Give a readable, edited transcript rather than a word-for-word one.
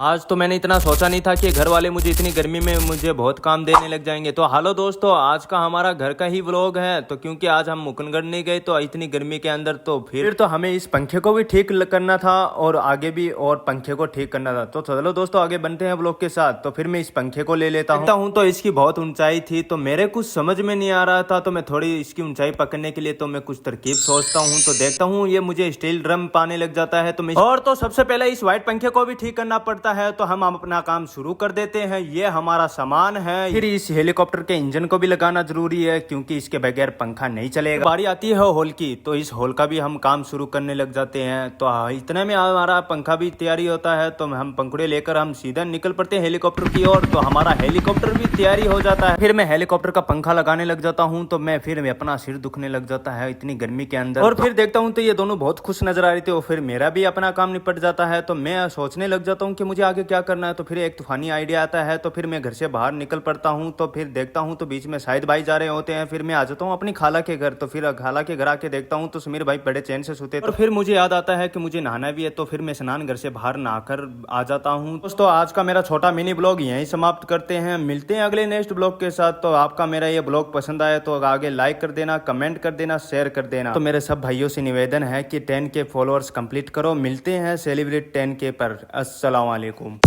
आज तो मैंने इतना सोचा नहीं था कि घर वाले मुझे इतनी गर्मी में मुझे बहुत काम देने लग जाएंगे। तो हेलो दोस्तों, आज का हमारा घर का ही व्लॉग है। तो क्योंकि आज हम मुकुंदगढ़ नहीं गए तो इतनी गर्मी के अंदर तो फिर तो हमें इस पंखे को भी ठीक करना था और आगे भी और पंखे को ठीक करना था। तो चलो दोस्तों आगे बनते हैं व्लॉग के साथ। तो फिर मैं इस पंखे को ले लेता हूँ। तो इसकी बहुत ऊंचाई थी तो मेरे कुछ समझ में नहीं आ रहा था। तो मैं थोड़ी इसकी ऊंचाई पकड़ने के लिए तो मैं कुछ तरकीब सोचता हूँ। तो देखता हूँ ये मुझे स्टील ड्रम पाने लग जाता है। तो सबसे पहले इस व्हाइट पंखे को भी ठीक करना पड़ता है। तो हम अपना काम शुरू कर देते हैं। ये हमारा सामान है। फिर इस हेलीकॉप्टर के इंजन को भी लगाना जरूरी है क्योंकि इसके बगैर पंखा नहीं चलेगा। बारी आती है हॉल की, तो इस हॉल का भी हम काम शुरू करने लग जाते हैं। तो इतने में हमारा पंखा भी तैयारी होता है। तो हम पंखुड़े लेकर हम सीधा निकल पड़ते हैं हेलीकॉप्टर की ओर। तो हमारा हेलीकॉप्टर भी तैयारी हो जाता है। फिर मैं हेलीकॉप्टर का पंखा लगाने लग जाता हूँ। तो फिर अपना सिर दुखने लग जाता है इतनी गर्मी के अंदर। और फिर देखता हूँ तो ये दोनों बहुत खुश नजर आ रही थी और फिर मेरा भी अपना काम निपट जाता है। तो मैं सोचने लग जाता हूँ कि मुझे आगे क्या करना है। तो फिर एक तूफानी आइडिया आता है। तो फिर मैं घर से बाहर निकल पड़ता हूँ। तो फिर देखता हूँ तो बीच में शाहिद भाई जा रहे होते हैं। फिर मैं आ जाता हूँ अपनी खाला के घर। तो फिर खाला के घर आके देखता हूँ तो समीर भाई बड़े चैन से सोते। और फिर मुझे याद आता है कि मुझे नहाना भी है। तो फिर मैं स्नान घर से बाहर नहाकर आ जाता हूँ। दोस्तों आज का मेरा छोटा मिनी ब्लॉग यहीं समाप्त करते हैं। मिलते हैं अगले नेक्स्ट ब्लॉग के साथ। तो आपका मेरा ये ब्लॉग पसंद आया तो आगे लाइक कर देना, कमेंट कर देना, शेयर कर देना। तो मेरे सब भाइयों से निवेदन है कि 10K फॉलोअर्स कंप्लीट करो। मिलते हैं सेलिब्रेट 10K पर। अस्सलाम वालेकुम।